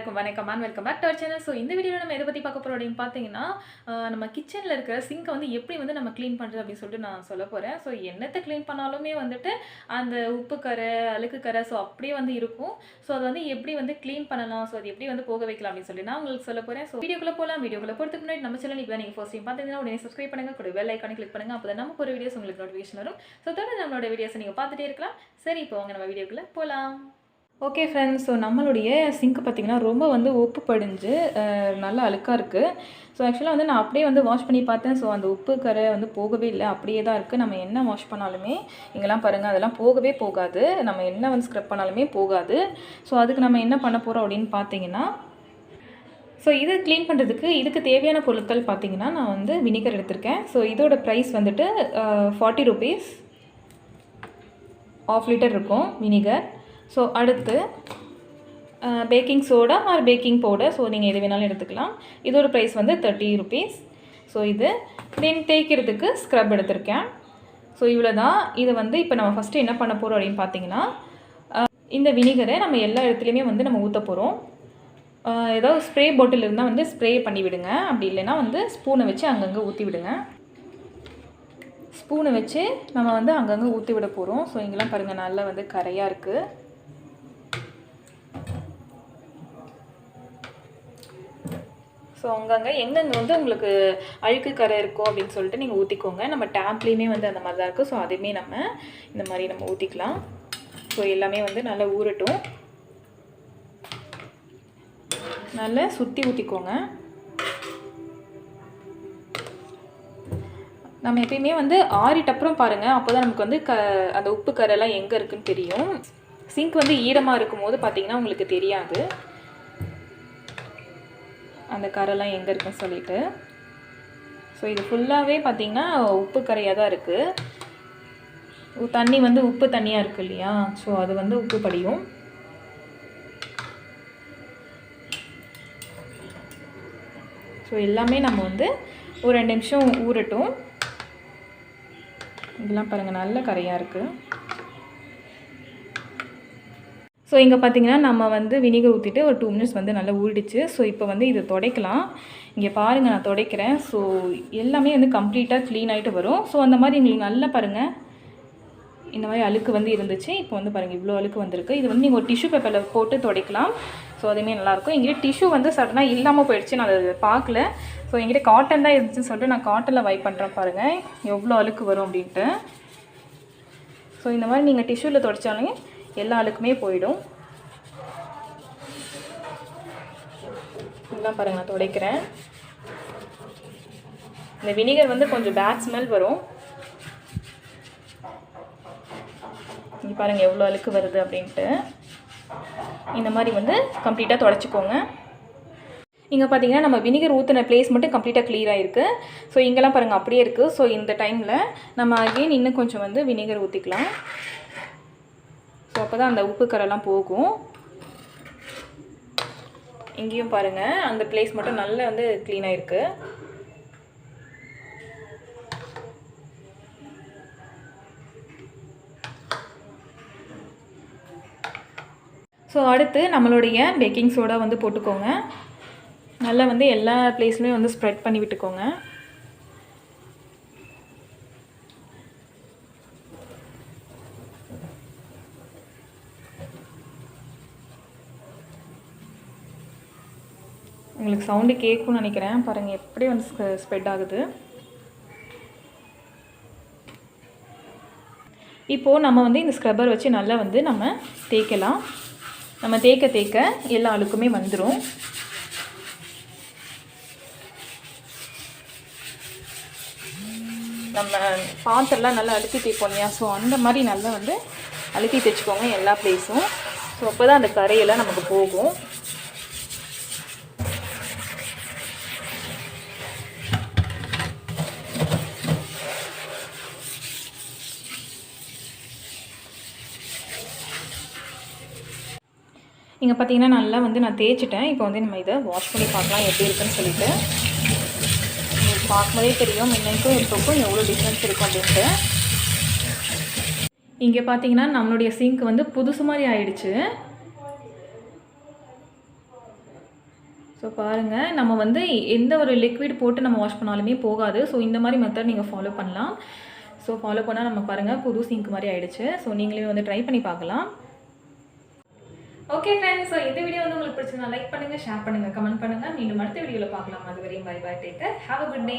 எல்லாருக்கும் வணக்கம் and welcome back to our channel. So இந்த வீடியோவில் நம்ம எதை பற்றி பார்க்க போகிறோம் அப்படின்னு பார்த்தீங்கன்னா, நம்ம கிச்சனில் இருக்கிற சிங்கை வந்து எப்படி வந்து நம்ம க்ளீன் பண்ணுறது அப்படின்னு சொல்லிட்டு நான் சொல்ல போகிறேன். ஸோ என்னத்தை க்ளீன் பண்ணாலுமே வந்துட்டு அந்த உப்பு கரை, அழுக்கு கரை ஸோ அப்படியே வந்து இருக்கும். ஸோ அதை வந்து எப்படி வந்து க்ளீன் பண்ணலாம், ஸோ அது எப்படி வந்து போக வைக்கலாம் அப்படின்னு சொல்லி நான் உங்களுக்கு சொல்ல போகிறேன். ஸோ வீடியோக்குள்ளே போகலாம். வீடியோக்குள்ளே போகிறதுக்கு முன்னாடி நம்ம சேனல் இப்போ நீங்கள் ஃபர்ஸ்ட் டைம் பார்த்தீங்கன்னா உடனே சப்ஸ்கிரைப் பண்ணுங்கள், கூட பெல் ஐக்கானை கிளிக் பண்ணுங்கள். அப்போ தான் நமக்கு ஒரு வீடியோஸ் உங்களுக்கு நோட்டிஃபிகேஷன் வரும். ஸோ தொடர்ந்து நம்மளோட வீடியோஸை நீங்கள் பார்த்துட்டே இருக்கலாம். சரி, இப்போ வாங்க நம்ம வீடியோக்குள்ளே போகலாம். ஓகே ஃப்ரெண்ட்ஸ், ஸோ நம்மளுடைய சிங்க் பார்த்திங்கன்னா ரொம்ப வந்து உப்பு படிஞ்சு நல்லா அழுக்காக இருக்குது. ஸோ ஆக்சுவலாக வந்து நான் அப்படியே வந்து வாஷ் பண்ணி பார்த்தேன். ஸோ அந்த உப்பு கரை வந்து போகவே இல்லை, அப்படியே தான் இருக்குது. நம்ம என்ன வாஷ் பண்ணாலுமே இங்கெல்லாம் பாருங்கள், அதெல்லாம் போகவே போகாது. நம்ம என்ன வந்து ஸ்க்ரப் பண்ணாலுமே போகாது. ஸோ அதுக்கு நம்ம என்ன பண்ண போகிறோம் அப்படின்னு பார்த்தீங்கன்னா, ஸோ இது க்ளீன் பண்ணுறதுக்கு இதுக்கு தேவையான பொருட்கள் பார்த்திங்கன்னா, நான் வந்து வினிகர் எடுத்திருக்கேன். ஸோ இதோட ப்ரைஸ் வந்துட்டு 40 rupees, 1/2 liter இருக்கும் வினிகர். ஸோ அடுத்து baking soda or baking powder, so நீங்கள் எது வேணாலும் எடுத்துக்கலாம். இதோட ப்ரைஸ் வந்து 30 rupees. ஸோ இது தென் தேய்க்கிறதுக்கு ஸ்க்ரப் எடுத்திருக்கேன். ஸோ இவ்வளோ தான். இதை வந்து இப்போ நம்ம ஃபஸ்ட்டு என்ன பண்ண போகிறோம் அப்படின்னு பார்த்தீங்கன்னா, இந்த வினிகரை நம்ம எல்லா இடத்துலையுமே வந்து நம்ம ஊற்ற போகிறோம். ஏதாவது ஸ்ப்ரே பாட்டில் இருந்தால் வந்து ஸ்ப்ரே பண்ணி விடுங்க, அப்படி இல்லைன்னா வந்து ஸ்பூனை வச்சு அங்கங்கே ஊற்றி விடுங்க. ஸ்பூனை வச்சு நம்ம வந்து அங்கங்கே ஊற்றி விட போகிறோம். ஸோ இங்கெல்லாம் பாருங்கள், நல்லா வந்து கரையாக இருக்குது. ஸோ அங்கங்கே எங்கெங்கே வந்து உங்களுக்கு அழுக்கு கரை இருக்கும் அப்படின்னு சொல்லிட்டு நீங்கள் ஊற்றிக்கோங்க. நம்ம டேப்லேயுமே வந்து அந்த மாதிரி தான் இருக்குது. ஸோ அதையுமே நம்ம இந்த மாதிரி நம்ம ஊற்றிக்கலாம். ஸோ எல்லாமே வந்து நல்லா ஊறட்டும். நல்லா சுற்றி ஊற்றிக்கோங்க. நம்ம எப்பயுமே வந்து ஆறிட்டப்புறம் பாருங்கள், அப்போ தான் நமக்கு வந்து அந்த உப்பு கரைலாம் எங்கே இருக்குதுன்னு தெரியும். சிங்க் வந்து ஈரமாக இருக்கும் போது பார்த்திங்கன்னா உங்களுக்கு தெரியாது அந்த கரைலாம் எங்கே இருக்குன்னு சொல்லிட்டு. ஸோ இது ஃபுல்லாகவே பார்த்திங்கன்னா உப்பு கரையாக தான் இருக்குது. தண்ணி வந்து உப்பு தண்ணியாக இருக்குது இல்லையா, ஸோ அது வந்து உப்பு படியும். ஸோ எல்லாமே நம்ம வந்து ஒரு 2 நிமிஷம் ஊறட்டும். இதெல்லாம் பாருங்கள், நல்ல கரையாக இருக்குது. ஸோ இங்கே பார்த்திங்கன்னா நம்ம வந்து வினிகர் ஊற்றிட்டு ஒரு 2 minutes வந்து நல்லா ஊறிடுச்சு. ஸோ இப்போ வந்து இதை துடைக்கலாம். இங்கே பாருங்கள், நான் துடைக்கிறேன். ஸோ எல்லாமே வந்து கம்ப்ளீட்டாக க்ளீன் ஆகிட்டு வரும். ஸோ அந்த மாதிரி எங்களுக்கு நல்லா பாருங்கள், இந்த மாதிரி அழுக்கு வந்து இருந்துச்சு. இப்போ வந்து பாருங்கள், இவ்வளோ அழுக்கு வந்திருக்கு. இது வந்து நீங்கள் ஒரு டிஷ்யூ பேப்பரில் போட்டு துடைக்கலாம். ஸோ அதுவுமே நல்லாயிருக்கும். எங்கிட்ட டிஷ்யூ வந்து சடனாக இல்லாமல் போயிடுச்சு, நான் அதை பார்க்கல. ஸோ எங்கிட்ட காட்டன் தான் இருந்துச்சுன்னு சொல்லிட்டு நான் காட்டனில் வைப் பண்ணுறேன். பாருங்கள் எவ்வளோ அழுக்கு வரும் அப்படின்ட்டு. ஸோ இந்த மாதிரி நீங்கள் டிஷ்யூவில் துடைச்சாலும் எல்லா அழுக்குமே போயிடும். இதெல்லாம் பாருங்கள், நான் துடைக்கிறேன். இந்த வினிகர் வந்து கொஞ்சம் பேட் ஸ்மெல் வரும். இங்கே பாருங்கள் எவ்வளோ அழுக்கு வருது அப்படின்ட்டு. இந்த மாதிரி வந்து கம்ப்ளீட்டாக துடைச்சிக்கோங்க. இங்கே பார்த்தீங்கன்னா நம்ம வினிகர் ஊற்றின பிளேஸ் மட்டும் கம்ப்ளீட்டாக க்ளியராக இருக்குது. ஸோ இங்கெல்லாம் பாருங்கள் அப்படியே இருக்குது. ஸோ இந்த டைமில் நம்ம அகெயின் இன்னும் கொஞ்சம் வந்து வினிகர் ஊற்றிக்கலாம். ஸோ அப்போ தான் அந்த உப்பு கரெல்லாம் போகும். இங்கேயும் பாருங்கள், அந்த பிளேஸ் மட்டும் நல்லா வந்து க்ளீனாக இருக்குது. ஸோ அடுத்து நம்மளுடைய பேக்கிங் சோடா வந்து போட்டுக்கோங்க. நல்லா வந்து எல்லா பிளேஸ்லையும் வந்து ஸ்ப்ரெட் பண்ணி விட்டுக்கோங்க. உங்களுக்கு சவுண்டு கேட்கும்னு நினைக்கிறேன். பாருங்கள் எப்படி வந்து ஸ்ப்ரெட் ஆகுது. இப்போது நம்ம வந்து இந்த ஸ்க்ரப்பர் வச்சு நல்லா வந்து நம்ம தேய்க்கலாம். நம்ம தேய்க்க தேய்க்க எல்லா அழுக்குமே வந்துடும். நம்ம பாத்திரம்லாம் நல்லா அழுத்தி தேய்ப்போம் இல்லையா, ஸோ அந்த மாதிரி நல்லா வந்து அழுத்தி தேய்ச்சிக்கோங்க எல்லா பிளேஸும். ஸோ அப்போ தான் அந்த கரையெல்லாம் நமக்கு போகும். இங்கே பார்த்தீங்கன்னா நல்லா வந்து நான் தேய்ச்சிட்டேன். இப்போ வந்து நம்ம இதை வாஷ் பண்ணி பார்க்கலாம் எப்படி இருக்குன்னு சொல்லிட்டு. உங்களுக்கு பார்க்கும்போதே தெரியும் முன்னைக்கும் இப்போக்கும் எவ்வளோ டிஃப்ரென்ஸ் இருக்கும் அப்படின்ட்டு. இங்கே பார்த்தீங்கன்னா நம்மளுடைய சிங்க் வந்து புதுசு மாதிரி ஆயிடுச்சு. ஸோ பாருங்கள், நம்ம வந்து எந்த ஒரு லிக்விட் போட்டு நம்ம வாஷ் பண்ணாலுமே போகாது. ஸோ இந்த மாதிரி மெத்தட் நீங்கள் ஃபாலோ பண்ணலாம். ஸோ ஃபாலோ பண்ணால் நம்ம பாருங்கள் புது சிங்க் மாதிரி ஆயிடுச்சு. ஸோ நீங்களே வந்து ட்ரை பண்ணி பார்க்கலாம். ஓகே ஃப்ரெண்ட்ஸ், ஸோ இந்த வீடியோ வந்து உங்களுக்கு பிடிச்சிருந்தா லைக் பண்ணுங்கள், ஷேர் பண்ணுங்கள், கமெண்ட் பண்ணுங்கள். மீண்டும் அடுத்த வீடியோவில் பார்க்கலாம். அது வரையும் bye bye, take care, have a good day.